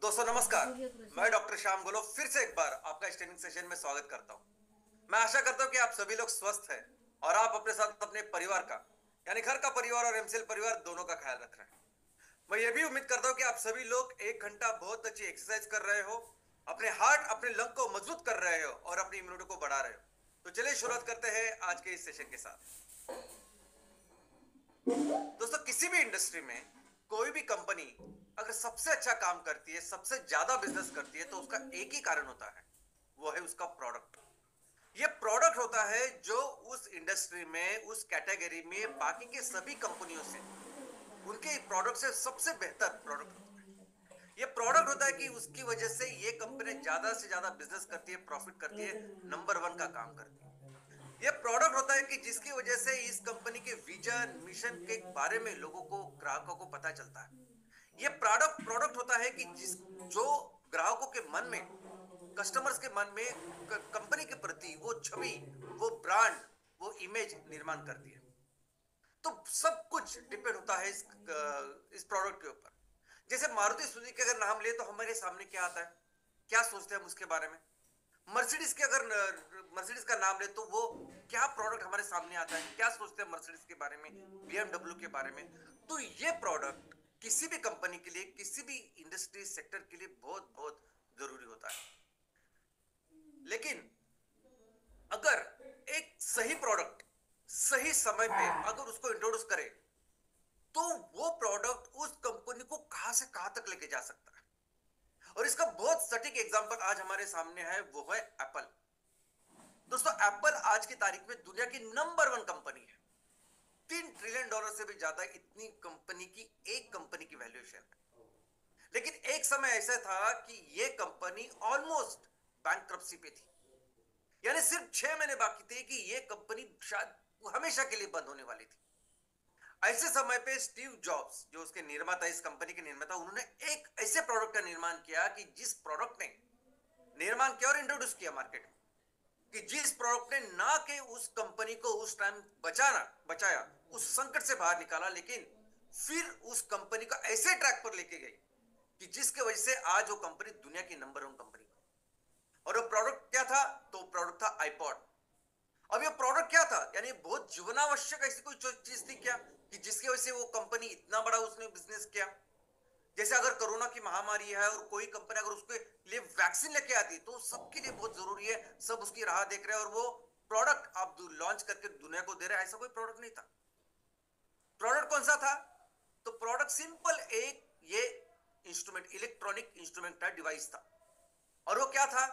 दोस्तों नमस्कार। मैं डॉक्टर श्याम गोलो फिर से एक बार आपका इस ट्रेनिंग सेशन में स्वागत करता हूं। मैं आशा करता हूं कि आप सभी लोग स्वस्थ हैं और आप अपने साथ अपने परिवार का यानी घर का परिवार और एमसीएल परिवार दोनों का ख्याल रख रहे हैं। मैं ये भी उम्मीद करता हूं कि आप सभी लोग 1 घंटा बहुत अच्छी एक्सरसाइज कर रहे हो, अपने हार्ट अपने लंग को मजबूत कर रहे हो और अपनी इम्यूनिटी को बढ़ा रहे हो। तो चलिए शुरुआत करते हैं आज के इस सेशन के साथ। दोस्तों किसी भी इंडस्ट्री में कोई भी कंपनी अगर सबसे अच्छा काम करती है, सबसे ज्यादा बिजनेस करती है, तो उसका एक ही कारण होता है, वो है उसका प्रोडक्ट। ये प्रोडक्ट होता है जो उस इंडस्ट्री में, उस कैटेगरी में बाकी के सभी कंपनियों से, उनके प्रोडक्ट से सबसे बेहतर प्रोडक्ट होता है। ये प्रोडक्ट होता है कि उसकी वजह से ये कंपनी ज्यादा से ज्यादा बिजनेस करती है, प्रॉफिट करती है, नंबर वन का काम करती है। ये प्रोडक्ट होता है कि जिसकी वजह से इस कंपनी के विजन मिशन के बारे में लोगों को, ग्राहकों को पता चलता है। ये प्रोडक्ट प्रोडक्ट होता है कि जिस जो ग्राहकों के मन में, कस्टमर्स के मन में कंपनी के प्रति वो छवि, वो ब्रांड, वो इमेज निर्माण करती है। तो सब कुछ डिपेंड होता है इस प्रोडक्ट के ऊपर। जैसे मारुति सुजुकी अगर नाम ले तो हमारे सामने क्या आता है, क्या सोचते हैं हम उसके बारे में। मर्सिडीज के अगर मर्सिडीज का नाम ले तो वो क्या प्रोडक्ट हमारे सामने आता है, क्या सोचते हैं मर्सिडीज के बारे में, बीएमडब्ल्यू के बारे में। तो ये प्रोडक्ट किसी भी कंपनी के लिए, किसी भी इंडस्ट्री सेक्टर के लिए बहुत बहुत जरूरी होता है। लेकिन अगर एक सही प्रोडक्ट सही समय पे अगर उसको इंट्रोड्यूस करे तो वो प्रोडक्ट उस कंपनी को कहां से कहां तक लेके जा सकता है। और इसका बहुत सटीक एग्जांपल आज हमारे सामने है, वो है एप्पल। दोस्तों एप्पल आज की तारीख में दुनिया की नंबर वन कंपनी है। $3 ट्रिलियन से भी ज्यादा इतनी कंपनी की, एक कंपनी की वैल्यूएशन है। लेकिन एक समय ऐसा था कि ये कंपनी ऑलमोस्ट बैंकक्रप्सी पे थी, यानी सिर्फ 6 महीने बाकी थे कि ये कंपनी शायद हमेशा के लिए बंद होने वाली थी। ऐसे समय पे स्टीव जॉब्स, जो उसके निर्माता, इस कंपनी के निर्माता, उन्होंने एक ऐसे प्रोडक्ट का निर्माण किया कि जिस प्रोडक्ट ने निर्माण किया और इंट्रोड्यूस किया मार्केट में, कि जिस प्रोडक्ट ने ना कि उस कंपनी को उस टाइम बचाया, उस संकट से बाहर निकाला, लेकिन फिर उस कंपनी को ऐसे ट्रैक पर लेके गई कि जिसके वजह से आज वो कंपनी दुनिया की नंबर वन कंपनी। और वो प्रोडक्ट क्या था? तो प्रोडक्ट था आईपॉड। अब ये प्रोडक्ट क्या था? यानी बहुत जीवनावश्यक ऐसी कोई चीज थी क्या कि जिसकी वजह से वो कंपनी इतना बड़ा उसने बिजनेस किया। जैसे अगर कोरोना की महामारी है और कोई कंपनी अगर उसके लिए वैक्सीन लेके आती तो सबके लिए बहुत जरूरी है, सब उसकी राह देख रहे हैं और वो प्रोडक्ट आप लॉन्च करके दुनिया को दे रहे हैं। ऐसा कोई प्रोडक्ट नहीं था। प्रोडक्ट कौन सा था? तो प्रोडक्ट सिंपल एक ये इंस्ट्रूमेंट, इलेक्ट्रॉनिक इंस्ट्रूमेंट था, डिवाइस था। और वो क्या था?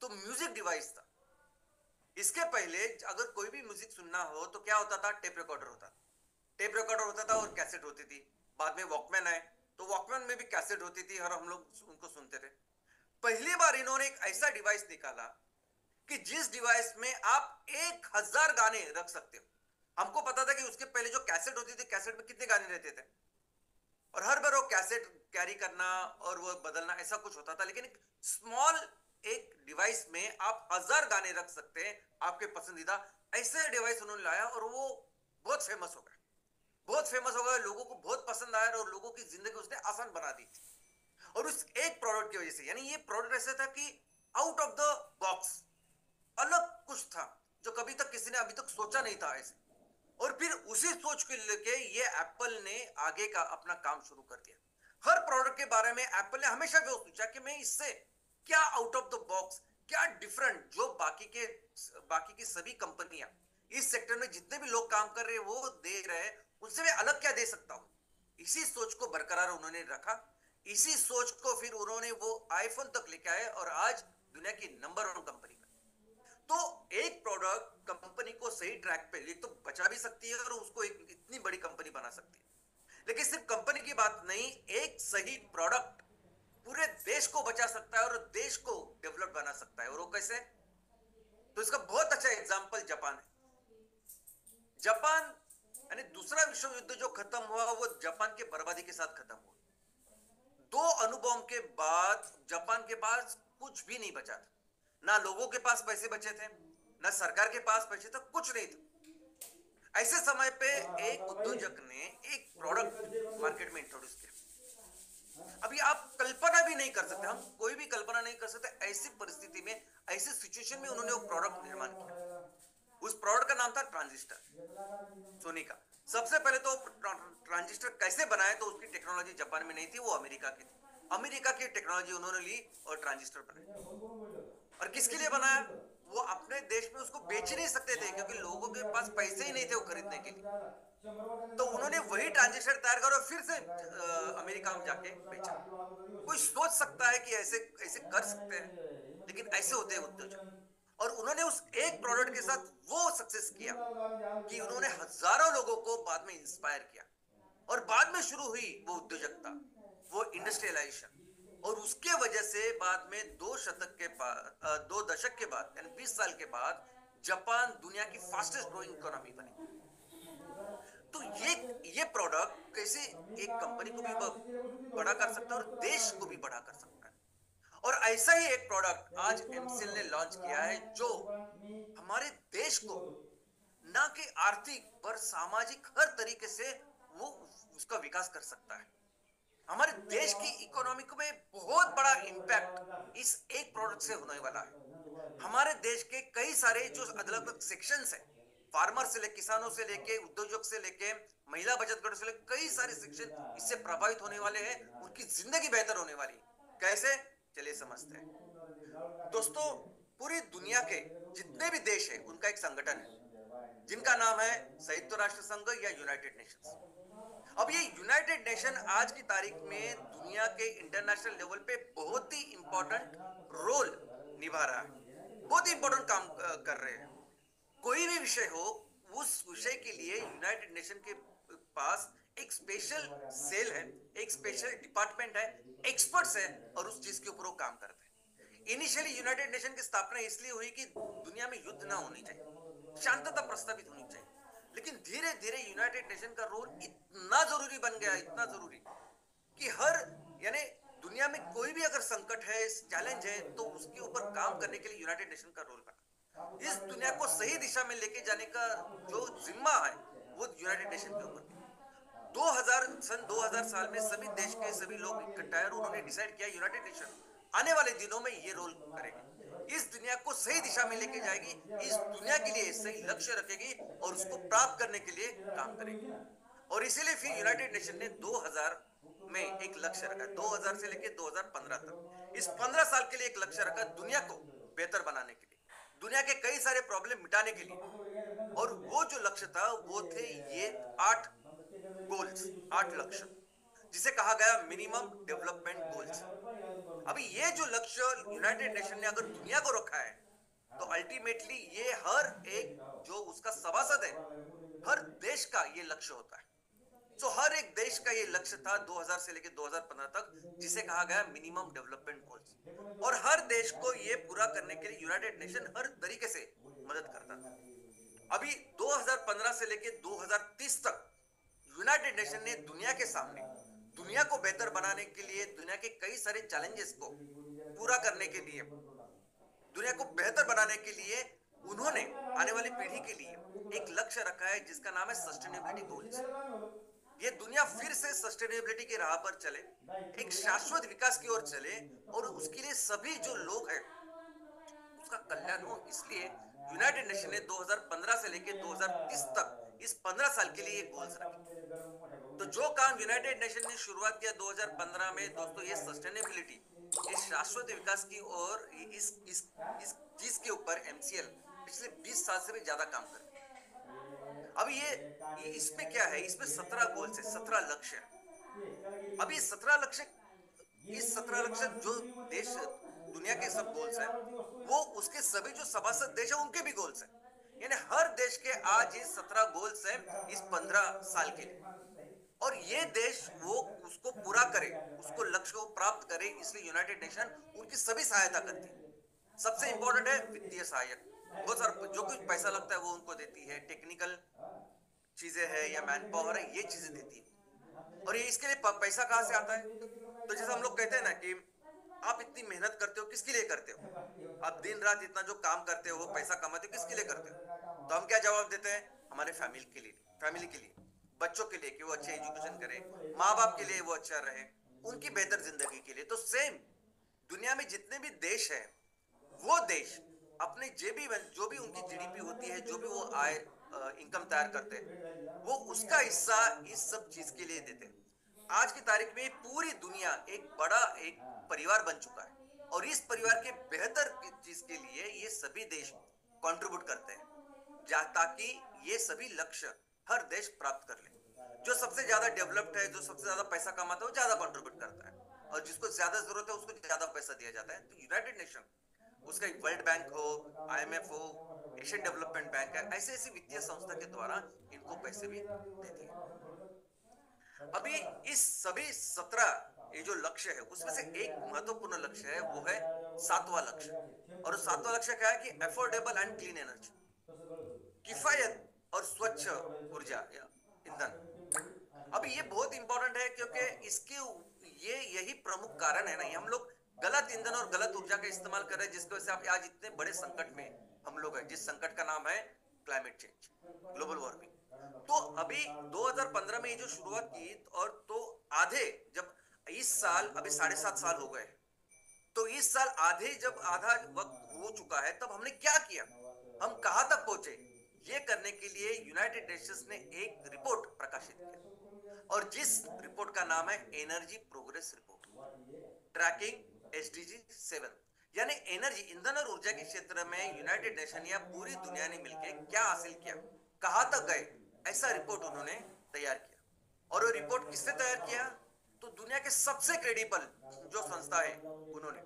तो म्यूजिक डिवाइस था। इसके पहले अगर कोई भी म्यूजिक सुनना हो तो क्या होता था? टेप रिकॉर्डर होता था। टेप रिकॉर्डर होता था और कैसेट होती थी। बाद में वॉकमैन आए तो वॉकमैन में भी कैसेट होती थी और हम लोग उनको सुनते थे। पहली बार इन्होंने एक ऐसा डिवाइस निकाला कि जिस डिवाइस में आप 1000 गाने रख सकते हो। हमको पता था कि उसके पहले जो कैसेट होती थी, कैसेट में कितने गाने रहते थे और हर बार वो कैसेट कैरी करना और वो बदलना, ऐसा कुछ होता था। लेकिन एक स्मॉल एक डिवाइस में आप 1000 गाने रख सकते हैं, आपके पसंदीदा। ऐसे डिवाइस उन्होंने लाया और वो बहुत फेमस हो गया, बहुत फेमस हो गया, लोगों को बहुत पसंद आया और लोगों की जिंदगी उसने आसान बना दी थी। और उस एक प्रोडक्ट की वजह से, यानी ये प्रोडक्ट ऐसा था कि आउट ऑफ द बॉक्स, अलग कुछ था जो कभी तक किसी ने अभी तक सोचा नहीं था ऐसे। और फिर उसी सोच को लेके ये एप्पल ने आगे का अपना काम शुरू कर दिया। हर प्रोडक्ट के बारे में एप्पल ने हमेशा वो सोचा कि मैं इससे क्या आउट ऑफ द बॉक्स, क्या डिफरेंट, जो बाकी की सभी कंपनियां इस सेक्टर में जितने भी लोग काम कर रहे हैं वो दे रहे हैं, उनसे मैं अलग क्या दे सकता हूं। इसी सोच को बरकरार उन्होंने रखा। इसी सोच को फिर उन्होंने वो आईफोन तक लेके आए और आज दुनिया की नंबर वन कंपनी। तो एक प्रोडक्ट कंपनी को सही ट्रैक पे ले तो बचा भी सकती है और उसको एक इतनी बड़ी कंपनी बना सकती है। लेकिन सिर्फ कंपनी की बात नहीं, एक सही प्रोडक्ट पूरे देश को बचा सकता है और देश को डेवलप बना सकता है। और वो कैसे? तो इसका बहुत अच्छा एग्जांपल जापान है। जापान यानी दूसरा विश्व युद्ध जो खत्म हुआ वो जापान के बर्बादी के साथ खत्म हुआ। दो अणुबॉम्ब के बाद जापान के पास कुछ भी नहीं बचा था। ना लोगों के पास पैसे बचे थे, ना सरकार के पास पैसे थे, कुछ नहीं था। ऐसे समय पे एक उद्योजक ने एक प्रोडक्ट मार्केट में इंट्रोड्यूस किया। अभी आप कल्पना भी नहीं कर सकते, हम कोई भी कल्पना नहीं कर सकते ऐसी परिस्थिति में, ऐसी सिचुएशन में उन्होंने वो प्रोडक्ट निर्माण किया। उस प्रोडक्ट का नाम था ट्रांजिस्टर, सोनी का। सबसे पहले तो ट्रांजिस्टर कैसे बनाए, तो उसकी टेक्नोलॉजी जापान में नहीं थी, वो अमेरिका की थी। अमेरिका की टेक्नोलॉजी उन्होंने ली और ट्रांजिस्टर बनाए। और किसके लिए बनाया? वो अपने देश में उसको बेच नहीं सकते थे क्योंकि लोगों के पास पैसे ही नहीं थे वो खरीदने के लिए। तो उन्होंने वही ट्रांजिस्टर तैयार करा और फिर से अमेरिका में जाके बेचा। कोई सोच सकता है कि ऐसे ऐसे कर सकते हैं, लेकिन ऐसे होते हैं उद्योजक। और उन्होंने उस एक प्रोडक्ट के साथ वो सक्सेस किया कि उन्होंने हजारों लोगों को बाद में इंस्पायर किया। और बाद में शुरू हुई वो उद्योजकता, वो इंडस्ट्रियलाइजेशन। और उसके वजह से बाद में 2 दशक के बाद, 2 दशक के बाद, यानी 20 साल के बाद, जापान दुनिया की फास्टेस्ट ग्रोइंग इकोनॉमी बनी। तो ये प्रोडक्ट कैसे एक कंपनी को भी बड़ा कर सकता है और देश को भी बड़ा कर सकता है। और ऐसा ही एक प्रोडक्ट आज एमसीएल ने लॉन्च किया है, जो हमारे देश को ना कि आर्थिक पर सामाजिक हर तरीके से वो उसका विकास कर सकता है। हमारे देश की इकोनॉमी में बहुत बड़ा इंपैक्ट इस एक प्रोडक्ट से होने वाला है। हमारे देश के कई सारे जो अलग अलग सेक्शंस हैं, फार्मर से लेके, किसानों से लेके, उद्योजक से लेके, महिला बचत गट से लेके, कई सारे सेक्शन इससे प्रभावित होने वाले हैं। उनकी जिंदगी बेहतर होने वाली है। कैसे? चलिए समझते हैं। दोस्तों, पूरी दुनिया के जितने भी देश हैं उनका एक संगठन है जिनका नाम है संयुक्त राष्ट्र संघ या यूनाइटेड नेशंस। अब ये यूनाइटेड नेशन आज की तारीख में दुनिया के इंटरनेशनल लेवल पे बहुत ही इंपॉर्टेंट रोल निभा रहा है, बहुत ही इंपॉर्टेंट काम कर रहे हैं। कोई भी विषय हो, उस विषय के लिए यूनाइटेड नेशन के पास एक स्पेशल सेल है, एक स्पेशल डिपार्टमेंट है, एक्सपर्ट्स है, और उस चीज के ऊपर वो काम करते हैं। इनिशियली यूनाइटेड नेशन की स्थापना इसलिए हुई कि दुनिया में युद्ध ना होनी चाहिए, शांतता प्रस्तावित होनी चाहिए। लेकिन धीरे धीरे यूनाइटेड नेशन का रोल इतना जरूरी बन गया, इतना जरूरी कि हर, यानी दुनिया में कोई भी अगर संकट है, चैलेंज है, तो उसके ऊपर काम करने के लिए यूनाइटेड नेशन का रोल बना। इस दुनिया को सही दिशा में लेके जाने का जो जिम्मा है वो यूनाइटेड नेशन के ऊपर। 2000 साल में सभी देश के सभी लोग इकट्ठा है और उन्होंने डिसाइड किया यूनाइटेड नेशन आने वाले दिनों में ये रोल करेगी, इस दुनिया को सही दिशा में लेके जाएगी, इस दुनिया के लिए सही लक्ष्य रखेगी और उसको प्राप्त करने के लिए काम करेगी। और इसीलिए फिर यूनाइटेड नेशन ने 2000 में एक लक्ष्य रखा, 2000 से लेकर 2015 तक, इस 15 साल के लिए एक लक्ष्य रखा दुनिया को बेहतर बनाने के लिए, दुनिया के कई सारे प्रॉब्लम मिटाने के लिए। और वो जो लक्ष्य था वो थे ये 8 गोल्स, 8 लक्ष्य, जिसे कहा गया मिनिमम डेवलपमेंट गोल्स। अभी ये जो लक्ष्य यूनाइटेड नेशन ने अगर दुनिया को रखा है, तो अल्टीमेटली ये हर एक जो उसका सभासद है, हर देश का ये लक्ष्य होता है। तो हर एक देश का ये लक्ष्य था 2000 से लेकर 2015 तक, जिसे कहा गया मिनिमम डेवलपमेंट गोल्स। और हर देश को ये पूरा करने के लिए यूनाइटेड नेशन हर तरीके से मदद करता था। अभी 2015 से लेकर 2030 तक यूनाइटेड नेशन ने दुनिया के सामने, दुनिया को बेहतर बनाने के लिए, दुनिया के कई सारे चैलेंजेस को पूरा करने के लिए, दुनिया को बेहतर बनाने के लिए उन्होंने आने वाली पीढ़ी के लिए एक लक्ष्य रखा है जिसका नाम है सस्टेनेबिलिटी गोल्स। ये दुनिया फिर से सस्टेनेबिलिटी की राह पर चले, एक शाश्वत विकास की ओर चले, और उसके लिए सभी जो लोग हैं उसका कल्याण हो। इसलिए यूनाइटेड नेशन ने 2015 से लेकर 2030 तक इस 15 साल के लिए गोल्स रखे। तो जो काम यूनाइटेड नेशन ने शुरुआत किया 2015 में, दोस्तों, ये सस्टेनेबिलिटी, इस शाश्वत विकास की ओर, इस चीज के ऊपर एमसीएल पिछले 20 साल से भी ज्यादा काम कर रही है। अब ये इसमें क्या है, इसमें 17 गोल्स है, 17 लक्ष्य है। अब ये 17 लक्ष्य, इस 17 लक्ष्य जो देश, दुनिया के सब गोल्स हैं, वो उसके सभी जो सभासद देश है उनके भी गोल्स हैं। यानी हर देश के आज ये 17 गोल्स हैं इस 15 साल के लिए। और ये देश वो उसको पूरा करे, उसको लक्ष्य को प्राप्त करे, इसलिए यूनाइटेड नेशन उनकी सभी सहायता करती है। सबसे इंपॉर्टेंट है वित्तीय सहायक, बहुत सारा जो कुछ पैसा लगता है वो उनको देती है, टेक्निकल चीजें है या मैन पावर है, ये चीजें देती है। और ये इसके लिए पैसा कहाँ से आता है? तो जैसे हम लोग कहते हैं ना कि आप इतनी मेहनत करते हो, किसके लिए करते हो? आप दिन रात इतना जो काम करते हो, पैसा कमाते हो, किसके लिए करते हो? तो हम क्या जवाब देते हैं? हमारे फैमिली के लिए, बच्चों के लिए कि वो अच्छे एजुकेशन करें, माँ बाप के लिए वो अच्छा रहे, उनकी बेहतर जिंदगी के लिए। तो सेम दुनिया में जितने भी देश हैं, वो देश अपने जो भी उनकी जीडीपी होती है, जो भी वो आय इनकम तैयार करते हैं, वो उसका हिस्सा इस सब चीज के लिए देते हैं। आज की तारीख में पूरी दुनिया एक परिवार बन चुका है, और इस परिवार के बेहतर चीज के लिए ये सभी देश कंट्रीब्यूट करते हैं, ताकि ये सभी लक्ष्य हर देश प्राप्त कर ले। जो सबसे ज्यादा डेवलप्ड है, जो सबसे ज्यादा पैसा कमाता है, वो ज्यादा कंट्रीब्यूट करता है, और जिसको ज्यादा जरूरत है उसको ज्यादा पैसा दिया जाता है। तो यूनाइटेड नेशन, उसका वर्ल्ड बैंक हो, आईएमएफ हो, एशियन डेवलपमेंट बैंक है, ऐसे ऐसी वित्तीय संस्था के द्वारा इनको पैसे भी देती है। अभी इस सभी 17 ये जो लक्ष्य है, उसमें से एक महत्वपूर्ण लक्ष्य है, वो है 7वां लक्ष्य। और 7वां लक्ष्य क्या है कि अफोर्डेबल एंड क्लीन एनर्जी, किफायत और स्वच्छ ऊर्जा या ईंधन। अब ये बहुत इंपॉर्टेंट है, क्योंकि इसके ये यही प्रमुख कारण है ना, ये हम लोग गलत ईंधन और गलत ऊर्जा का इस्तेमाल कर रहे हैं, जिसकी वजह से आप आज इतने बड़े संकट में हम लोग हैं, जिस संकट का नाम है क्लाइमेट चेंज, ग्लोबल वार्मिंग। तो अभी 2015 में ये जो शुरुआत की, और तो आधे जब इस साल अभी 7.5 साल हो गए, तो इस साल जब आधा वक्त हो चुका है, तब हमने क्या किया, हम कहां तक पहुंचे, ये करने के लिए यूनाइटेड नेशंस ने एक रिपोर्ट प्रकाशित किया, और जिस रिपोर्ट का नाम है energy progress report, tracking SDG 7। यानी एनर्जी, ईंधन और ऊर्जा के क्षेत्र में यूनाइटेड नेशन या पूरी दुनिया ने मिलकर क्या हासिल किया, कहां तक गए, ऐसा रिपोर्ट उन्होंने तैयार किया। और वो रिपोर्ट किसने तैयार किया, तो दुनिया के सबसे क्रेडिबल जो संस्था है उन्होंने।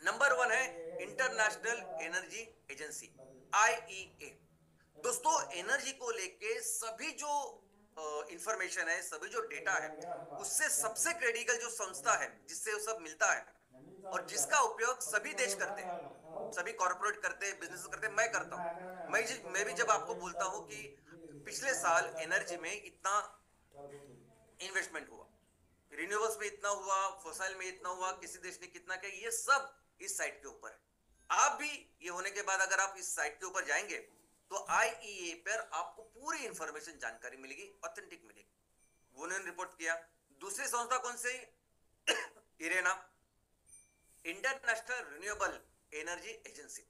नंबर 1 है इंटरनेशनल एनर्जी एजेंसी, IEA। दोस्तों, एनर्जी को लेके सभी जो इंफॉर्मेशन है, सभी जो डेटा है, उससे सबसे क्रेडिबल जो संस्था है, जिससे वो सब मिलता है, और जिसका उपयोग सभी देश करते हैं, सभी कॉर्पोरेट करते हैं, बिजनेस करते हैं, मैं करता हूं। मैं भी जब आपको बोलता हूं कि पिछले साल एनर्जी में इतना इन्वेस्टमेंट हुआ, रिन्यूएबल्स में इतना हुआ, फॉसिल में इतना हुआ, किसी देश ने कितना किया, ये सब इस साइट के ऊपर है। आप भी ये होने के बाद अगर आप इस साइट के ऊपर जाएंगे, तो IEA पर आपको पूरी इंफॉर्मेशन, जानकारी मिलेगी, ऑथेंटिक मिलेगी। उन्होंने रिपोर्ट किया। दूसरी संस्था कौन सी, IRENA, international renewable energy agency.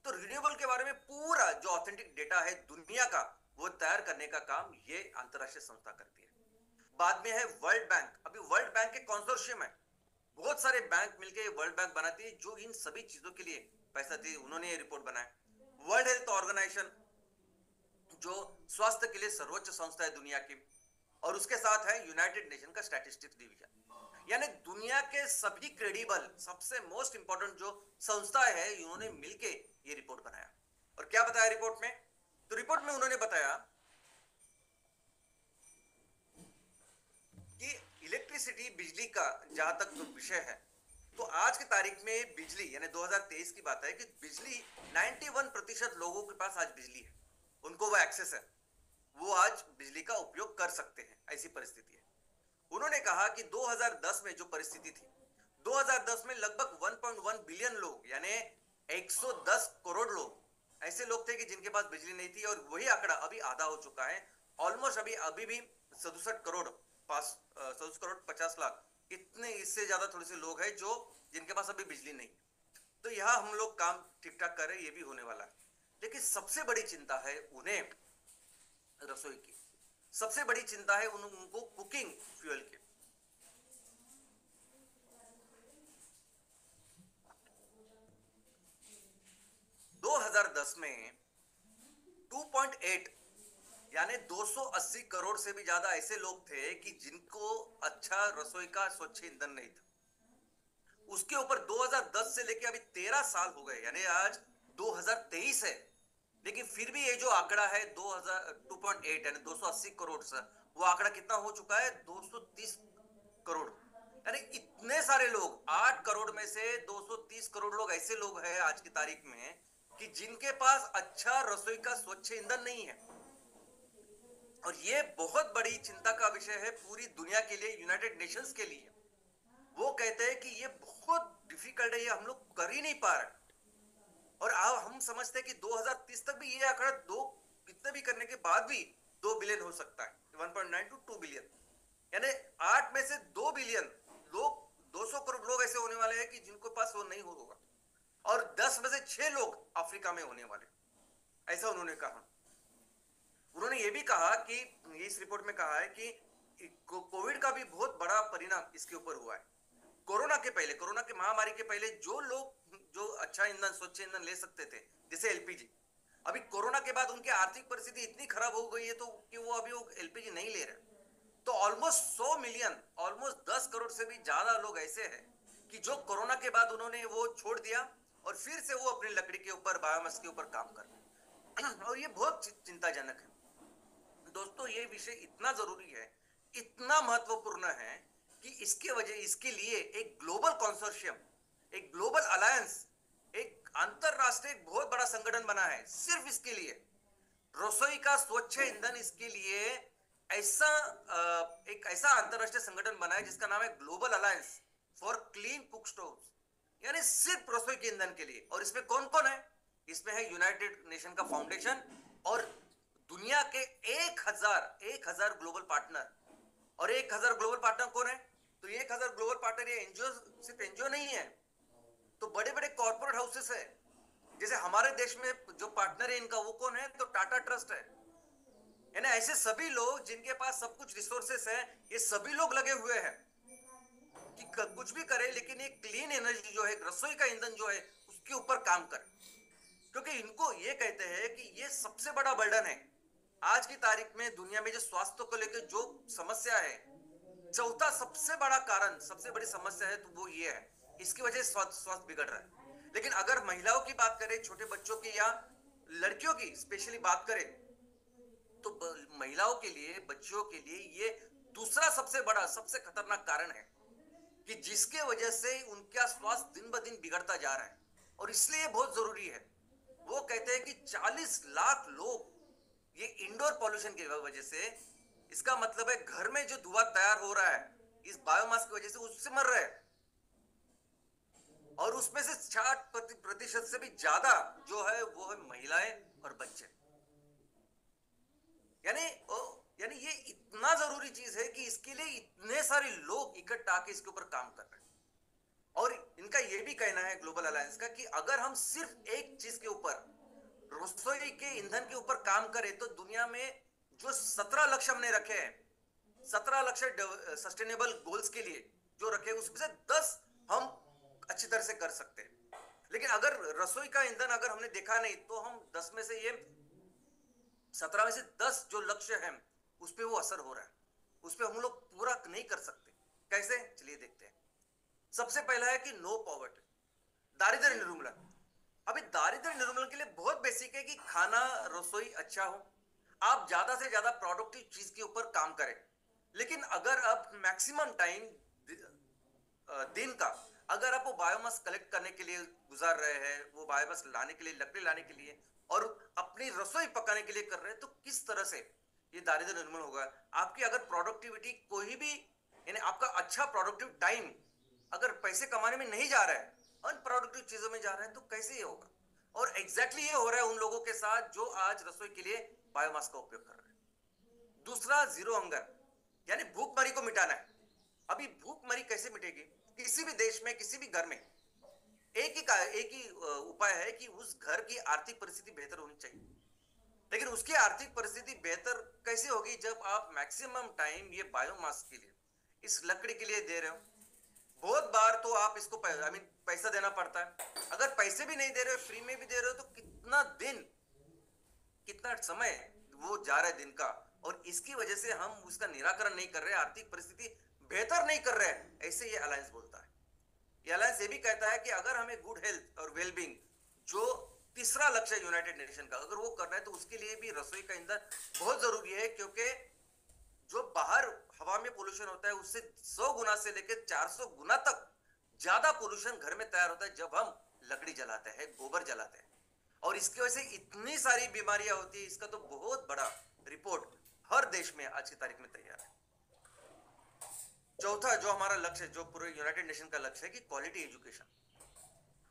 तो रिन्यूएबल के बारे में पूरा जो ऑथेंटिक डेटा है दुनिया का, वो तैयार करने का काम ये अंतरराष्ट्रीय संस्था करती है। बाद में है वर्ल्ड बैंक। अभी वर्ल्ड बैंक के कंसोर्शियम है, बहुत सारे बैंक मिलकर वर्ल्ड बैंक बनाती है, जो इन सभी चीजों के लिए पैसा दी, उन्होंने ये रिपोर्ट बनाया। वर्ल्ड हेल्थ ऑर्गेनाइजेशन, जो स्वास्थ्य के लिए सर्वोच्च संस्था है दुनिया की, और उसके साथ है यूनाइटेड नेशन का स्टैटिस्टिक्स डिवीजन। यानी दुनिया के सभी क्रेडिबल, सबसे मोस्ट इंपॉर्टेंट जो संस्था है, इन्होंने मिलके ये रिपोर्ट बनाया। और क्या बताया रिपोर्ट में, तो रिपोर्ट में उन्होंने बताया कि इलेक्ट्रिसिटी, बिजली का जहां तक तो विषय है, तो आज की तारीख में बिजली, यानी 2023 की बात है, कि बिजली 91% लोगों के पास आज बिजली है, उनको वो एक्सेस है, वो आज बिजली का उपयोग कर सकते हैं, ऐसी परिस्थिति है। उन्होंने कहा कि 2010 में जो परिस्थिति थी, 2010 में लगभग 1.1 बिलियन लोग, यानी 110 करोड़ लोग ऐसे लोग थे कि जिनके पास बिजली नहीं थी, और वही आंकड़ा अभी आधा हो चुका है, ऑलमोस्ट अभी भी 67 करोड़ 67 करोड़ 50 लाख, इतने, इससे ज्यादा थोड़े से लोग हैं जो जिनके पास अभी बिजली नहीं। तो यहाँ हम लोग काम ठीक ठाक कर रहे हैं, ये भी होने वाला है। लेकिन सबसे बड़ी चिंता है उन्हें रसोई की, सबसे बड़ी चिंता है उनको कुकिंग फ्यूल की। दो 2010 में 2.8 यानी 280 करोड़ से भी ज्यादा ऐसे लोग थे कि जिनको अच्छा रसोई का स्वच्छ ईंधन नहीं था। उसके ऊपर 2010 से लेके अभी 13 साल हो गए, यानी आज 2023 है, लेकिन फिर भी ये जो आंकड़ा है 2.8 यानी 280 करोड़ से, वो आंकड़ा कितना हो चुका है, 230 करोड़। यानी इतने सारे लोग, 8 करोड़ में से 230 करोड़ लोग ऐसे लोग हैं आज की तारीख में कि जिनके पास अच्छा रसोई का स्वच्छ ईंधन नहीं है। और ये बहुत बड़ी चिंता का विषय है पूरी दुनिया के लिए, यूनाइटेड नेशंस के लिए। वो कहते हैं कि ये बहुत डिफिकल्ट है, ये हम लोग कर ही नहीं पा रहे। और अब हम समझते हैं कि 2030 तक भी ये आंकड़ा कितने भी करने के बाद भी 2 बिलियन हो सकता है, 1.9 to 2 बिलियन। यानी 8 में से 2 बिलियन लोग, 200 करोड़ लोग ऐसे होने वाले हैं कि जिनको पास वो नहीं होगा, और 10 में से 6 लोग अफ्रीका में होने वाले, ऐसा उन्होंने कहा। उन्होंने ये भी कहा कि इस रिपोर्ट में कहा है कि कोविड का भी बहुत बड़ा परिणाम इसके ऊपर हुआ है। कोरोना के पहले, कोरोना की महामारी के पहले जो लोग जो अच्छा ईंधन, स्वच्छ ईंधन ले सकते थे, जैसे एलपीजी, अभी कोरोना के बाद उनकी आर्थिक परिस्थिति इतनी खराब हो गई है तो कि वो अभी वो एलपीजी नहीं ले रहे। तो ऑलमोस्ट 100 मिलियन, ऑलमोस्ट 10 करोड़ से भी ज्यादा लोग ऐसे हैं कि जो कोरोना के बाद उन्होंने वो छोड़ दिया और फिर से वो अपनी लकड़ी के ऊपर, बायोमास के ऊपर काम कर रहे हैं। और ये बहुत चिंताजनक है दोस्तों। ये विषय इतना जरूरी है, इतना महत्वपूर्ण है कि इसके लिए एक ग्लोबल कंसोर्शियम, एक ग्लोबल अलायंस, एक अंतरराष्ट्रीय एक बहुत बड़ा संगठन बना है सिर्फ इसके लिए। रसोई का स्वच्छ ईंधन, इसके लिए ऐसा एक ऐसा अंतरराष्ट्रीय संगठन बना है जिसका नाम है global alliance for clean cook stoves, यानी सिर्फ रसोई के ईंधन के लिए। और इसमें कौन कौन है? इसमें है यूनाइटेड नेशन का फाउंडेशन और दुनिया के 1000 ग्लोबल पार्टनर। और 1000 ग्लोबल पार्टनर कौन है? तो 1000 ग्लोबल पार्टनर ये एनजीओ, सिर्फ एनजीओ नहीं है, तो बड़े बड़े कॉर्पोरेट हाउसेस है। जैसे हमारे देश में जो पार्टनर है इनका, वो कौन है? तो टाटा ट्रस्ट है। यानी ऐसे सभी लोग जिनके पास सब कुछ रिसोर्सेस है, ये सभी लोग लगे हुए हैं कि कुछ भी करे लेकिन ये क्लीन एनर्जी जो है, रसोई का ईंधन जो है, उसके ऊपर काम करे। क्योंकि इनको ये कहते हैं कि ये सबसे बड़ा बर्डन है आज की तारीख में दुनिया में, जो स्वास्थ्य को लेकर जो समस्या है, चौथा सबसे बड़ा कारण, सबसे बड़ी समस्या है, तो वो ये है। इसकी वजह से स्वास्थ्य बिगड़ रहा है। लेकिन अगर महिलाओं की बात करें, छोटे बच्चों की या लड़कियों की स्पेशली बात करें, तो महिलाओं के लिए, बच्चियों के लिए ये दूसरा सबसे बड़ा, सबसे खतरनाक कारण है कि जिसके वजह से उनका स्वास्थ्य दिन ब दिन बिगड़ता जा रहा है। और इसलिए बहुत जरूरी है। वो कहते हैं कि 40 लाख लोग ये इंडोर पॉल्यूशन की वजह से, इसका मतलब है घर में जो धुआं तैयार हो रहा है इस बायोमास की वजह से, उससे मर रहे हैं। और उसमें से 60% से भी ज्यादा जो है वो है महिलाएं और बच्चे। यानी यानी ये इतना जरूरी चीज है कि इसके लिए इतने सारे लोग इकट्ठा आके इसके ऊपर काम कर रहे हैं। और इनका ये भी कहना है ग्लोबल अलायंस का कि अगर हम सिर्फ एक चीज के ऊपर, रसोई के ईंधन के ऊपर काम करें, तो दुनिया में जो 17 लक्ष्य हमने रखे हैं, 17 लक्ष्य सस्टेनेबल गोल्स के लिए जो रखे, उसमें से 10 हम अच्छी तरह से कर सकते हैं। लेकिन अगर रसोई का ईंधन अगर हमने देखा नहीं, तो हम 10 में से, ये 17 में से 10 जो लक्ष्य हैं उस पर वो असर हो रहा है, उस पर हम लोग पूरा नहीं कर सकते। कैसे? चलिए देखते हैं। सबसे पहला है कि नो पॉवर्टी, दारिद्र्य निर्मूलन। अभी दारिद्र्य निर्मूलन के लिए बहुत बेसिक है कि खाना, रसोई अच्छा हो, आप ज्यादा से ज्यादा प्रोडक्टिव चीज के ऊपर काम करें। लेकिन अगर आप मैक्सिमम टाइम दिन का अगर आप वो बायोमास कलेक्ट करने के लिए गुजार रहे हैं, वो बायोमास लाने के लिए, लकड़ी लाने के लिए और अपनी रसोई पकाने के लिए कर रहे हैं, तो किस तरह से ये दारिद्र्य निर्मूलन होगा? आपकी अगर प्रोडक्टिविटी कोई भी, यानी आपका अच्छा प्रोडक्टिव टाइम अगर पैसे कमाने में नहीं जा रहा है, अनप्रोडक्टिव चीजों में जा रहा है, तो कैसे ये होगा? और एग्जैक्टली ये हो रहा है उन लोगों के साथ जो आज रसोई के लिए बायोमास का उपयोग कर रहे हैं। दूसरा, जीरो हंगर, यानी भूखमरी को मिटाना है। अभी भूखमरी कैसे मिटेगी? किसी भी देश में, किसी भी घर में एक ही उपाय है कि उस घर की आर्थिक परिस्थिति बेहतर होनी चाहिए। लेकिन उसकी आर्थिक परिस्थिति बेहतर कैसे होगी? जब आप मैक्सिमम टाइम ये बायोमास के लिए, इस लकड़ी के लिए दे रहे हो। बहुत बार तो आप इसको पैसा देना पड़ता है। अगर पैसे भी नहीं दे रहे हो, फ्री में भी दे रहे हो, तो कितना दिन, कितना समय वो जा रहा है दिन का, और इसकी वजह से हम उसका निराकरण नहीं कर रहे, आर्थिक परिस्थिति बेहतर नहीं कर रहे हैं, ऐसे ये अलायंस बोलता है। ये अलायंस ये भी कहता है कि अगर हमें गुड हेल्थ और वेलबींग, जो तीसरा लक्ष्य यूनाइटेड नेशन का, अगर वो करना है, तो उसके लिए भी रसोई का ईंधन बहुत जरूरी है। क्योंकि जो बाहर हवा में पोल्यूशन होता है, उससे 100 गुना से लेकर 400 गुना तक ज्यादा पोल्यूशन घर में तैयार होता है जब हम लकड़ी जलाते हैं, गोबर जलाते हैं। और इसकी वजह से इतनी सारी बीमारियां होती है। इसका तो बहुत बड़ा रिपोर्ट हर देश में आज की तारीख में तैयार है। चौथा जो हमारा लक्ष्य, जो पूरे यूनाइटेड नेशन का लक्ष्य है कि क्वालिटी एजुकेशन।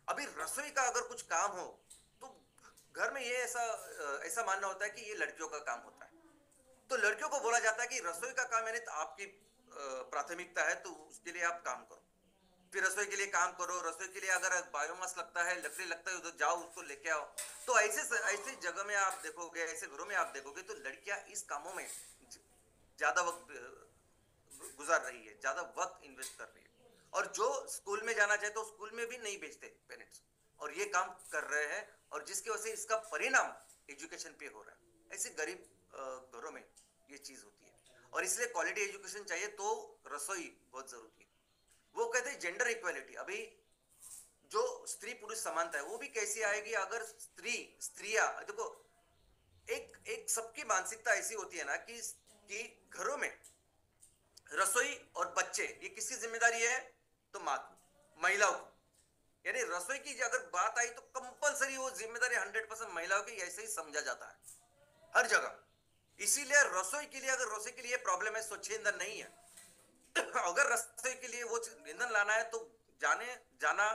अभी रसोई का अगर कुछ काम हो तो घर में ये ऐसा मानना होता है कि ये लड़कियों का काम होता है। तो लड़कियों को बोला जाता है कि रसोई का काम यानी तो आपकी प्राथमिकता है तो उसके लिए आप काम करो। फिर रसोई के लिए काम करो, रसोई के लिए अगर बायोमास लगता है, लकड़ी लगता है, उधर जाओ उसको लेके आओ। तो ऐसे जगह में आप देखोगे, ऐसे घरों में आप देखोगे तो लड़कियां इस कामों में ज्यादा वक्त गुजार रही है, ज्यादा वक्त इन्वेस्ट कर रही है। और जो स्कूल में जाना चाहे तो स्कूल में भी नहीं भेजते पेरेंट्स, और ये काम कर रहे हैं, और जिसकी वजह से इसका परिणाम एजुकेशन पे हो रहा है। ऐसे गरीब घरों में ये चीज होती है, और इसलिए क्वालिटी एजुकेशन चाहिए तो रसोई बहुत जरूरी है। वो कहते हैं जेंडर इक्वालिटी। अभी जो स्त्री पुरुष समानता है वो भी कैसी आएगी अगर स्त्रियां देखो, एक एक सबकी मानसिकता ऐसी होती है ना कि घरों में रसोई और बच्चे ये किसकी जिम्मेदारी है? तो माँ की, महिलाओं की। यानी रसोई की अगर बात आई तो कंपलसरी वो जिम्मेदारी 100% महिलाओं की, ऐसे ही समझा जाता है हर जगह। इसीलिए रसोई के लिए, अगर रसोई के लिए प्रॉब्लम है, स्वच्छ ईंधन नहीं है, अगर रसोई के लिए वो ईंधन लाना है तो जाना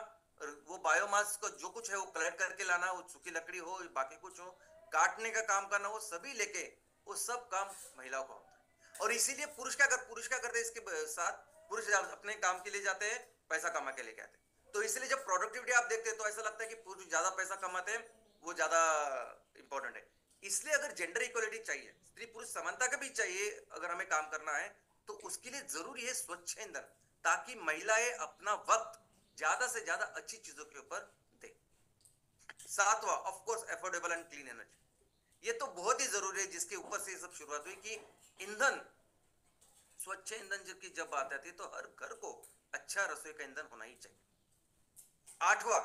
वो बायोमास को जो कुछ है वो कलेक्ट करके लाना, वो सूखी लकड़ी हो बाकी कुछ हो, काटने का काम करना, वो सभी लेके वो सब काम महिलाओं का होता है। और इसीलिए पुरुष क्या करते हैं इसके साथ? पुरुष अपने काम के लिए जाते हैं, पैसा कमा के लेके आते हैं। तो इसलिए जब प्रोडक्टिविटी आप देखते हैं तो ऐसा लगता है कि पुरुष ज्यादा पैसा कमाते हैं, वो ज्यादा इंपॉर्टेंट है। इसलिए अगर जेंडर इक्वलिटी चाहिए, स्त्री पुरुष समानता का भी चाहिए, अगर हमें काम करना है तो उसके लिए जरूरी है स्वच्छ ईंधन, ताकि महिलाएं अपना वक्त ज्यादा से ज्यादा अच्छी चीजों के ऊपर दे। सातवां, of course, affordable and clean energy. ये तो बहुत ही जरूरी है, जिसके ऊपर से ये सब शुरुआत हुई कि ईंधन, स्वच्छ ईंधन की जब बात आती है तो हर घर को अच्छा रसोई का ईंधन होना ही चाहिए। आठवां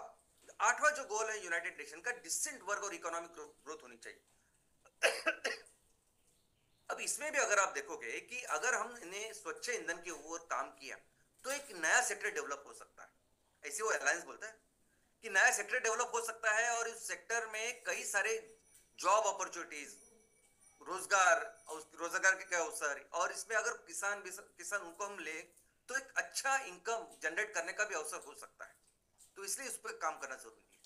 आठवां जो गोल है यूनाइटेड नेशन का, डिसेंट वर्क और इकोनॉमिक ग्रोथ होनी चाहिए। अब इसमें भी अगर आप देखोगे कि अगर हमने स्वच्छ ईंधन के ऊपर काम किया तो एक नया सेक्टर डेवलप हो सकता है। ऐसे वो अलायंस बोलता है कि नया सेक्टर डेवलप हो सकता है, और इस सेक्टर में कई सारे जॉब अपॉर्चुनिटीज, रोजगार के अवसर, और इसमें अगर किसान उनको हम ले तो एक अच्छा इनकम जनरेट करने का भी अवसर हो सकता है। तो इसलिए इस पर काम करना जरूरी है।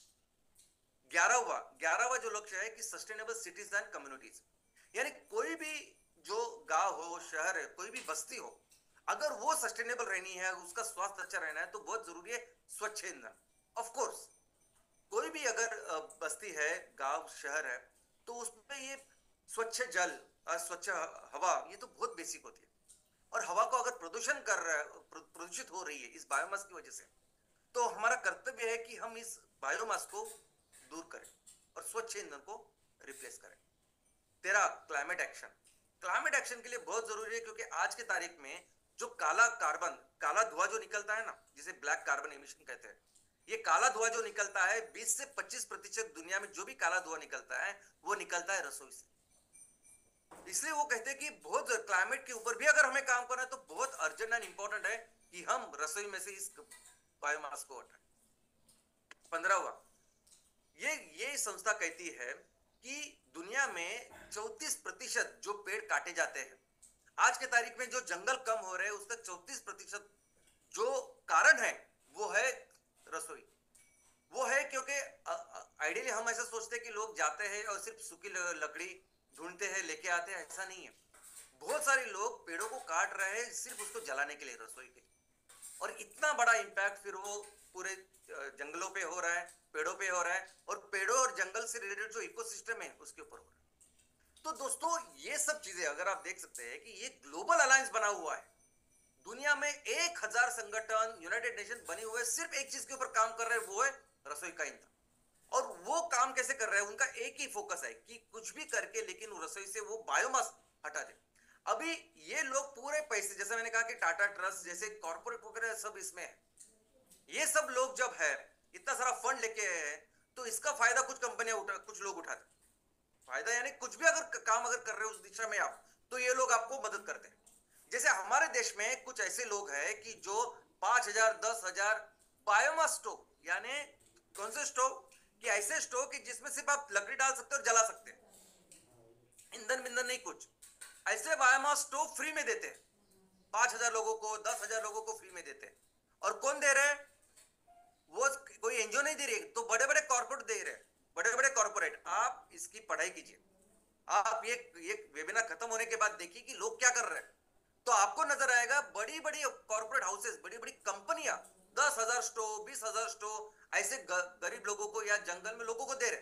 11वां जो लक्ष्य है कि सस्टेनेबल सिटीज एंड कम्युनिटीज, यानी कोई भी जो गांव हो, शहर है, कोई भी बस्ती हो, अगर वो सस्टेनेबल रहनी है, उसका स्वास्थ्य अच्छा रहना है, तो बहुत जरूरी है स्वच्छ ईंधन। ऑफ कोर्स कोई भी अगर बस्ती है, गांव शहर है, तो उसमें ये स्वच्छ जल और स्वच्छ हवा ये तो बहुत बेसिक होती है। और हवा को अगर प्रदूषित हो रही है इस बायोमास की वजह से, तो हमारा कर्तव्य है कि हम इस बायोमास को दूर करें और स्वच्छ ईंधन को रिप्लेस करें। 13, क्लाइमेट एक्शन। क्लाइमेट एक्शन के लिए बहुत जरूरी है, क्योंकि आज की तारीख में जो काला धुआं जो निकलता है ना, जिसे ब्लैक कार्बन एमिशन कहते हैं, ये काला धुआं जो निकलता है 20 से 25% दुनिया में जो भी काला धुआं निकलता है वो निकलता है रसोई से। इसलिए वो कहते हैं कि बहुत क्लाइमेट के ऊपर भी अगर हमें काम करना है तो बहुत अर्जेंट एंड इंपॉर्टेंट है कि हम रसोई में से इस बायोमास को हटाएं। 15वां, ये संस्था कहती है कि दुनिया में 34% जो पेड़ काटे जाते हैं, आज के तारीख में जो जंगल कम हो रहे हैं उसका 34% जो कारण है वो है रसोई। वो है क्योंकि आइडियली हम ऐसा सोचते हैं कि लोग जाते हैं और सिर्फ सूखी लकड़ी ढूंढते हैं, लेके आते हैं, ऐसा नहीं है। बहुत सारे लोग पेड़ों को काट रहे हैं सिर्फ उसको जलाने के लिए, रसोई के लिए, और इतना बड़ा इंपैक्ट फिर वो पूरे जंगलों पे हो रहा है, पेड़ों पे हो रहा है, और पेड़ों और जंगल से रिलेटेड जो इकोसिस्टम है उसके ऊपर हो रहा है। तो दोस्तों ये सब चीजें अगर आप देख सकते हैं कि ये ग्लोबल अलायंस बना हुआ है, दुनिया में 1000 संगठन, यूनाइटेड नेशन बने हुए सिर्फ एक चीज के ऊपर काम कर रहे हैं, वो है रसोई का ईंधन। और वो काम कैसे कर रहे हैं? उनका एक ही फोकस है कि कुछ भी करके लेकिन रसोई से वो बायोमास हटा दे। अभी ये लोग पूरे पैसे, जैसे मैंने कहा कि टाटा ट्रस्ट जैसे कॉर्पोरेट वगैरह सब इसमें है, ये सब लोग जब है इतना सारा फंड लेके है तो इसका फायदा कुछ कंपनियां कुछ लोग उठाते। फायदा यानी कुछ भी अगर काम अगर कर रहे हो उस दिशा में आप, तो ये लोग आपको मदद करते हैं। जैसे हमारे देश में कुछ ऐसे लोग हैं कि जो 5000 10,000 बायोमास स्टोव, यानी कौन से स्टोव? कि ऐसे स्टोव कि जिसमें सिर्फ आप लकड़ी डाल सकते हो और जला सकते हैं, ईंधन बिंधन नहीं कुछ, ऐसे बायोमास स्टोव फ्री में देते हैं। 5000 लोगों को, 10,000 लोगों को फ्री में देते हैं। और कौन दे रहे हैं? वो कोई एनजीओ नहीं दे रही, तो बड़े बड़े कॉर्पोरेट दे रहे हैं, बड़े बड़े कॉर्पोरेट। आप इसकी पढ़ाई कीजिए, आप ये वेबिनार खत्म होने के बाद देखिए कि लोग क्या कर रहे हैं। तो आपको नजर आएगा बड़ी बड़ी कॉर्पोरेट हाउसेस, बड़ी बड़ी कंपनियां 10,000 स्टोव, 20,000 स्टोव ऐसे गरीब लोगों को या जंगल में लोगों को दे रहे।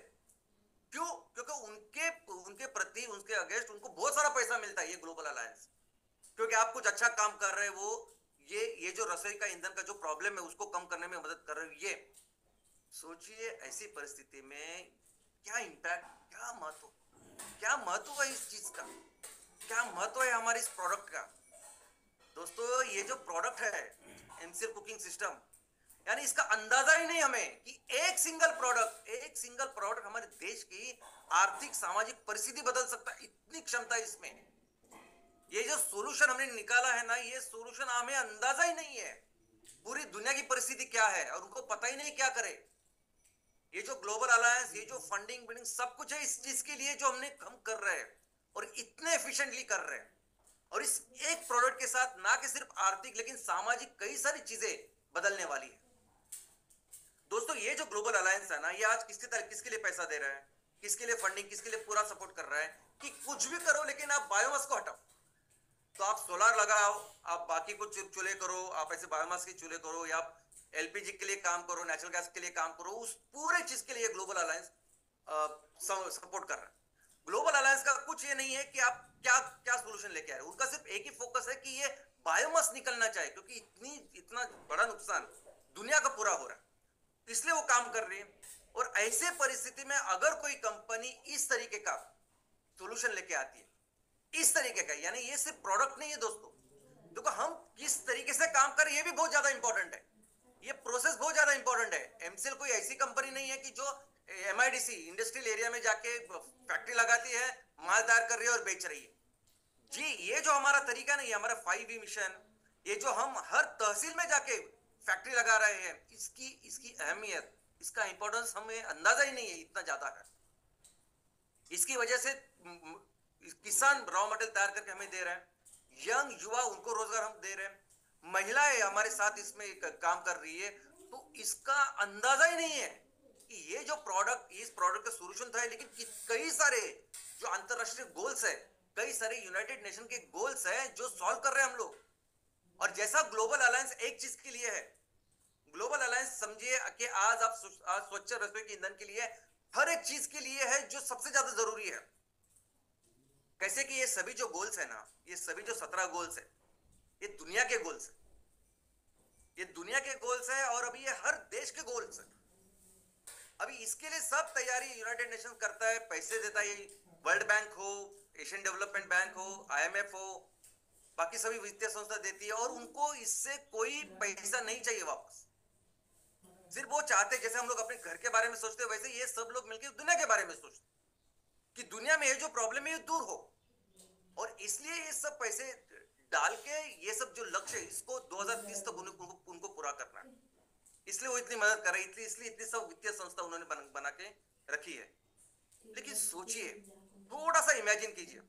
क्यों? क्योंकि उनके उनके प्रति, उनके अगेंस्ट उनको बहुत सारा पैसा मिलता है ये ग्लोबल अलायंस, क्योंकि आप कुछ अच्छा काम कर रहे हैं। वो ये जो रसोई का ईंधन का जो प्रॉब्लम है उसको कम करने में मदद कर रहे हो। ये सोचिए ऐसी परिस्थिति में क्या इम्पैक्ट, क्या महत्व है इस चीज का, क्या महत्व है हमारे इस प्रोडक्ट का। दोस्तों ये जो प्रोडक्ट है एमसीएल कुकिंग सिस्टम, यानी इसका अंदाजा ही नहीं हमें कि एक सिंगल प्रोडक्ट हमारे देश की आर्थिक सामाजिक परिस्थिति बदल सकता है। इतनी क्षमता इसमें। ये जो सोल्यूशन हमने निकाला है ना, ये सोल्यूशन हमें अंदाजा ही नहीं है पूरी दुनिया की परिस्थिति क्या है, और उनको पता ही नहीं क्या करे। ये जो ग्लोबल अलायंस, ये जो फंडिंग बिल्डिंग सब कुछ है इस चीज के लिए जो हम कर रहे हैं, और इतने एफिशिएंटली कर रहे हैं। और इस एक प्रोडक्ट के साथ ना कि सिर्फ आर्थिक लेकिन सामाजिक कई सारी चीजें बदलने वाली है। दोस्तों ये जो ग्लोबल अलायंस है ना, ये आज किसके लिए पैसा दे रहा है, किसके लिए फंडिंग, किसके लिए पूरा सपोर्ट कर रहा है कि कुछ भी करो लेकिन आप बायोमास को हटाओ। तो आप सोलार लगाओ, आप बाकी कुछ चूल्हे करो, आप ऐसे बायोमास के चूल्हे करो, या आप एलपीजी के लिए काम करो, नेचुरल गैस के लिए काम करो, उस पूरे चीज के लिए ग्लोबल अलायंस सपोर्ट कर रहा है। ग्लोबल अलायंस का कुछ ये नहीं है कि आप क्या क्या सोल्यूशन लेके आ रहे हैं, उनका सिर्फ एक ही फोकस है कि ये बायोमास निकलना चाहिए, क्योंकि इतना बड़ा नुकसान दुनिया का पूरा हो रहा है, इसलिए वो काम कर रही है। और ऐसे परिस्थिति में अगर कोई कंपनी इस तरीके का सोल्यूशन लेके आती है, इस तरीके का, यानी ये सिर्फ प्रोडक्ट नहीं है दोस्तों, देखो हम किस तरीके से काम करें ये भी बहुत ज्यादा इंपॉर्टेंट है, ये प्रोसेस बहुत ज्यादा इंपॉर्टेंट है। एमसीएल कोई ऐसी कंपनी नहीं है कि जो एमआईडीसी इंडस्ट्रियल एरिया में जाके फैक्ट्री लगाती है, माल तैयार कर रही है और बेच रही है। जी ये जो हमारा तरीका नहीं है, हमारा 5V मिशन, ये जो हम हर तहसील में जाके फैक्ट्री लगा रहे हैं, इसकी अहमियत, इसका इंपॉर्टेंस हमें अंदाजा ही नहीं है, इतना ज्यादा है। इसकी वजह से किसान रॉ मटेरियल तैयार करके हमें दे रहे हैं, यंग युवा उनको रोजगार हम दे रहे हैं, महिलाएं हमारे साथ इसमें काम कर रही है। तो इसका अंदाजा ही नहीं है कि ये जो प्रोडक्ट, इस प्रोडक्ट का सोल्यूशन था, लेकिन कई सारे जो अंतरराष्ट्रीय गोल्स है, कई सारे यूनाइटेड नेशन के गोल्स है जो सॉल्व कर रहे हैं हम लोग। और जैसा ग्लोबल अलायंस एक चीज के लिए है, ग्लोबल अलायंस समझिए कि आज स्वच्छ रसोई के ईंधन के लिए, हर एक चीज के लिए है जो सबसे ज्यादा जरूरी है। कैसे कि ये सभी जो गोल्स है ना, ये सभी जो 17 गोल्स है, ये दुनिया के गोल्स है, ये दुनिया के गोल्स है, और अभी ये हर देश के गोल्स है। अभी इसके लिए सब तैयारी यूनाइटेड नेशन करता है, पैसे देता है, वर्ल्ड बैंक हो, एशियन डेवलपमेंट बैंक हो, आईएमएफ हो, बाकी सभी वित्तीय संस्था देती है, और उनको इससे कोई पैसा नहीं चाहिए वापस। सिर्फ वो चाहते, जैसे हम लोग अपने घर के बारे में सोचते हैं, वैसे ये सब लोग मिलकर दुनिया के बारे में सोचते कि दुनिया में ये जो प्रॉब्लम है ये दूर हो। और इसलिए ये सब पैसे डाल के ये सब जो लक्ष्य है इसको 2030 तक उनको पूरा करना है, इसलिए वो इतनी मदद कर रही है, इसलिए इतनी सब वित्तीय संस्था उन्होंने बना के रखी है। लेकिन सोचिए, थोड़ा सा इमेजिन कीजिए,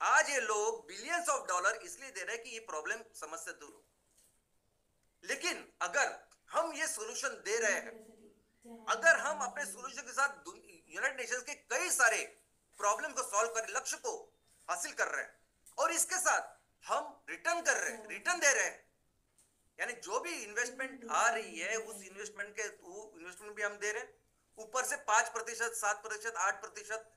आज ये लोग बिलियंस ऑफ डॉलर इसलिए दे रहे हैं कि ये प्रॉब्लम समस्या दूर हो, लेकिन अगर हम ये सोल्यूशन दे रहे हैं, अगर हम अपने सोल्यूशन के साथ यूनाइटेड नेशंस के कई सारे प्रॉब्लम को सॉल्व कर, लक्ष्य को हासिल कर रहे हैं, और इसके साथ हम रिटर्न कर रहे हैं, रिटर्न दे रहे हैं, यानी जो भी इन्वेस्टमेंट आ रही है उस इन्वेस्टमेंट भी हम दे रहे हैं, ऊपर से 5%, 7%, 8%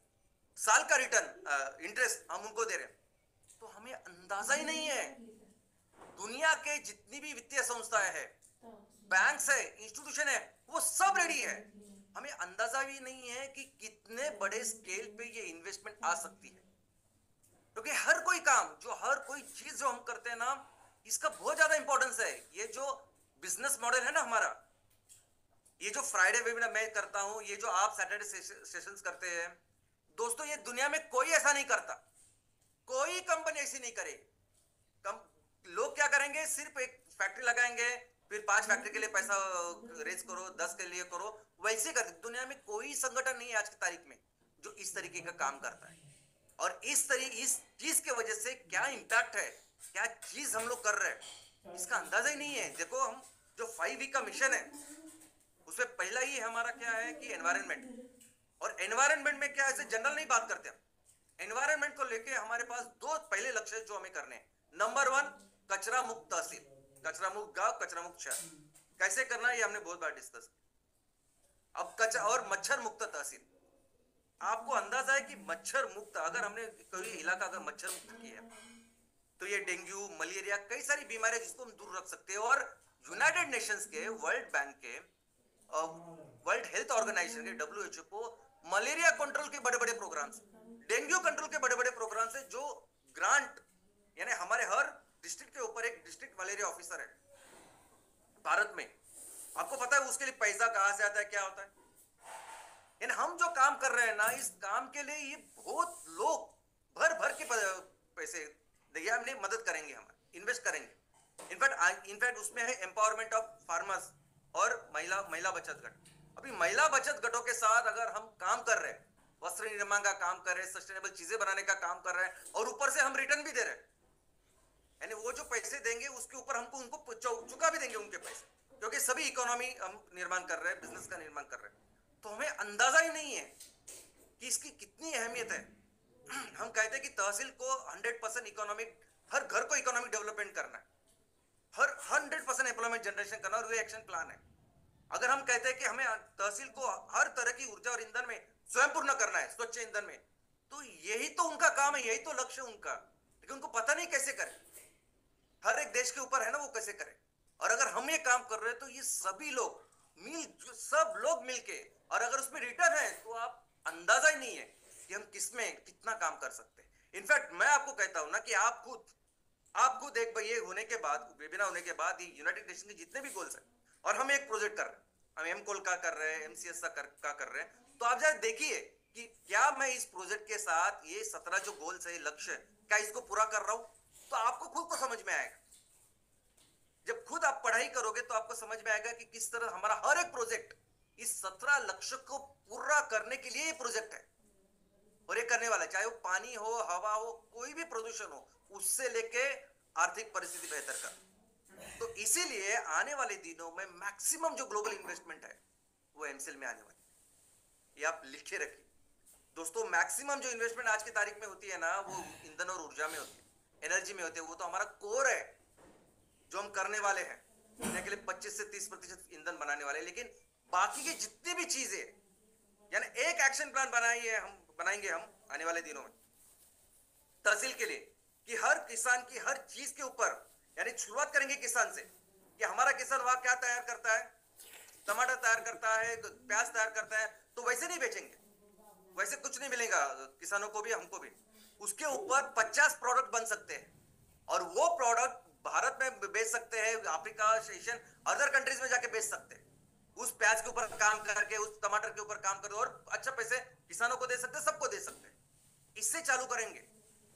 साल का रिटर्न इंटरेस्ट हम उनको दे रहे हैं। तो हमें अंदाजा ही नहीं है, दुनिया के जितनी भी वित्तीय संस्थाएं है, बैंक्स है, इंस्टीट्यूशन है, वो सब रेडी है। हमें अंदाजा भी नहीं है कि कितने बड़े स्केल पे ये इन्वेस्टमेंट आ सकती है, क्योंकि हर कोई काम, हर कोई चीज जो हम करते हैं ना, इसका बहुत ज्यादा इंपॉर्टेंस है। ये जो बिजनेस मॉडल है ना हमारा, ये जो फ्राइडे वेबिनार मैं करता हूं, ये जो आप सैटरडे सेशंस करते हैं, दोस्तों ये दुनिया में कोई ऐसा नहीं करता, कोई कंपनी ऐसी नहीं करेगी। लोग क्या करेंगे, सिर्फ एक फैक्ट्री लगाएंगे, फिर 5 फैक्ट्री के लिए पैसा रेज करो, 10 के लिए करो, वैसे करते। दुनिया में कोई संगठन नहीं है आज की तारीख में जो इस तरीके का काम करता है। और इस चीज के वजह से क्या इंपैक्ट है, क्या चीज हम लोग कर रहे हैं, इसका अंदाजा ही नहीं है। देखो हम जो 5V का मिशन है, उसमें पहला ही हमारा क्या है कि एनवायरनमेंट, और एनवायरनमेंट में क्या, ऐसे जनरल नहीं बात करते हम। एनवायरनमेंट को लेके हमारे पास 2 पहले लक्ष्य जो हमें करने हैं। नंबर वन, कचरा मुक्त तहसील, कचरा मुक्त गांव, कचरा मुक्त शहर कैसे करना है ये हमने बहुत बार डिस्कस किया। अब कचरा और मच्छर मुक्त तहसील, आपको अंदाजा है कि मच्छर मुक्त अगर हमने कोई इलाका अगर मच्छर मुक्त किया तो ये डेंगू, मलेरिया, कई सारी बीमारियां जिसको हम दूर रख सकते हैं। और यूनाइटेड नेशंस के, वर्ल्ड बैंक के, वर्ल्ड हेल्थ ऑर्गेनाइजेशन के, WHO को मलेरिया कंट्रोल के बड़े बड़े प्रोग्राम्स, डेंगू कंट्रोल के बड़े बड़े प्रोग्राम्स है, जो ग्रांट, यानी हमारे हर डिस्ट्रिक्ट के ऊपर एक डिस्ट्रिक्ट मलेरिया ऑफिसर है भारत में। आपको पता है उसके लिए पैसा कहां से आता है, क्या होता है? यानी हम जो काम कर रहे हैं ना, इस काम के लिए ये बहुत लोग भर भर के पैसे देखिए हमने मदद करेंगे, हम इन्वेस्ट करेंगे। इनफैक्ट उसमें है एम्पावरमेंट ऑफ फार्मर्स और महिला बचत गट। अभी महिला बचत गटों के साथ अगर हम काम कर रहे हैं, वस्त्र निर्माण का काम कर रहे हैं, सस्टेनेबल चीजें बनाने का काम कर रहे हैं, और ऊपर से हम रिटर्न भी दे रहे हैं, यानी वो जो पैसे देंगे उसके ऊपर हमको उनको चुका भी देंगे उनके पैसे, क्योंकि सभी इकोनॉमी हम निर्माण कर रहे हैं, बिजनेस का निर्माण कर रहे हैं। तो हमें अंदाजा ही नहीं है कि इसकी कितनी अहमियत है। हम कहते हैं कि तहसील को 100% इकोनॉमिक, हर घर को इकोनॉमिक डेवलपमेंट करना है, हर 100% एम्प्लॉयमेंट जनरेशन करना, और वो एक्शन प्लान है। अगर हम कहते हैं कि हमें तहसील को हर तरह की ऊर्जा और ईंधन में स्वयं पूर्ण करना है, स्वच्छ ईंधन में, तो यही तो उनका काम है, यही तो लक्ष्य है उनका, लेकिन उनको पता नहीं कैसे करें। हर एक देश के ऊपर है ना वो कैसे करें। और अगर हम ये काम कर रहे हैं तो ये सभी लोग सब लोग मिलके, और अगर उसमें रिटर्न है तो आप अंदाजा ही नहीं है कि हम किसमें कितना काम कर सकते हैं। इनफैक्ट मैं आपको कहता हूं ना कि आप खुद एक ये होने के बाद, वेबिनार होने के बाद, ये यूनाइटेड नेशन के जितने भी गोल्स हैं, और हम एक प्रोजेक्ट कर रहे हैं, हम एमकोल का कर रहे हैं, MCS का कर रहे हैं, तो आप जरा देखिए कि क्या मैं इस प्रोजेक्ट के साथ ये 17 जो गोल्स है, लक्ष्य, क्या इसको पूरा कर रहा हूं? तो आपको खुद को समझ में आएगा। जब खुद आप पढ़ाई करोगे तो आपको समझ में आएगा कि किस तरह हमारा हर एक प्रोजेक्ट इस 17 लक्ष्य को पूरा करने के लिए ये प्रोजेक्ट है, और ये करने वाला है, चाहे वो पानी हो, हवा हो, कोई भी प्रदूषण हो, उससे लेके आर्थिक परिस्थिति बेहतर कर। तो इसीलिए आने वाले दिनों में मैक्सिमम जो ग्लोबल इन्वेस्टमेंट है वो एमसीएल में आने वाली है। ये आप लिखे रखिए दोस्तों, मैक्सिमम जो इन्वेस्टमेंट आज की तारीख में होती है ना, वो ईंधन और ऊर्जा में होती है, एनर्जी में होती है। वो तो हमारा कोर है जो हम करने वाले हैं, दुनिया के लिए 25 से 30% ईंधन बनाने वाले हैं। लेकिन बाकी की जितनी भी चीजें, यानी एक एक्शन प्लान बनाएंगे हम आने वाले दिनों में तहसील के लिए, कि हर किसान की हर चीज के ऊपर, यानी शुरुआत करेंगे किसान से, कि हमारा किसान वहां क्या तैयार करता है, टमाटर तैयार करता है, प्याज तैयार करता है, तो वैसे नहीं बेचेंगे, वैसे कुछ नहीं मिलेगा किसानों को भी, हमको भी। उसके ऊपर 50 प्रोडक्ट बन सकते हैं, और वो प्रोडक्ट भारत में बेच सकते हैं, अफ्रीका, एशियन, अदर कंट्रीज में जाके बेच सकते हैं। उस प्याज के ऊपर काम करके, उस टमाटर के ऊपर काम करके, और अच्छा पैसे किसानों को दे सकते हैं, सबको दे सकते हैं। इससे चालू करेंगे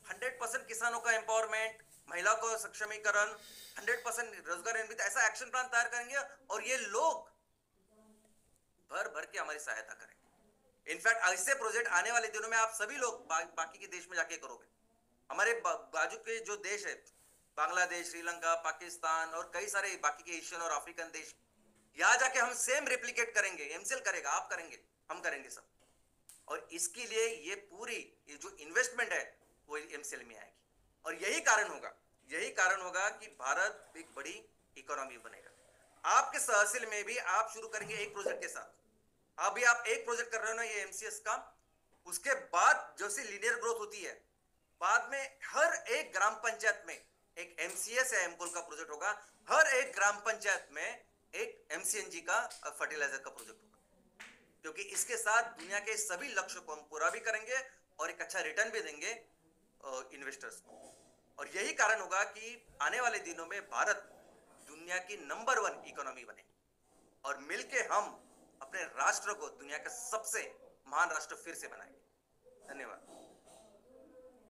100% किसानों का एम्पावरमेंट, महिला को सक्षमीकरण, 100% रोजगार निर्मित, ऐसा एक्शन प्लान तैयार करेंगे, और ये लोग भर भर के हमारी सहायता करेंगे। इनफैक्ट ऐसे प्रोजेक्ट आने वाले दिनों में आप सभी लोग बाकी के देश में जाके करोगे। हमारे बाजू के जो देश है, बांग्लादेश, श्रीलंका, पाकिस्तान और कई सारे बाकी के एशियन और अफ्रीकन देश, यहां जाके हम सेम रेप्लिकेट करेंगे। एमसीएल करेगा, आप करेंगे, हम करेंगे सब। और इसके लिए ये जो इन्वेस्टमेंट है वो एमसीएल में आएगी, और यही कारण होगा कि भारत एक बड़ी इकोनॉमी बनेगा। आपके तहसील में भी आप शुरू करेंगे एक प्रोजेक्ट के साथ। अभी आप एक प्रोजेक्ट कर रहे हो ना, ये एमसीएस का, उसके बाद जैसे लीनियर ग्रोथ होती है, बाद में हर एक ग्राम पंचायत में एक एमसीएस या एमकोल का प्रोजेक्ट होगा, हर एक ग्राम पंचायत में एक एमसीएनजी का फर्टिलाइजर का प्रोजेक्ट होगा, क्योंकि इसके साथ दुनिया के सभी लक्ष्यों को हम पूरा भी करेंगे और एक अच्छा रिटर्न भी देंगे इन्वेस्टर्स को। और यही कारण होगा कि आने वाले दिनों में भारत दुनिया की नंबर 1 इकोनॉमी बने, और मिलके हम अपने राष्ट्र को दुनिया का सबसे महान राष्ट्र फिर से बनाएंगे। धन्यवाद।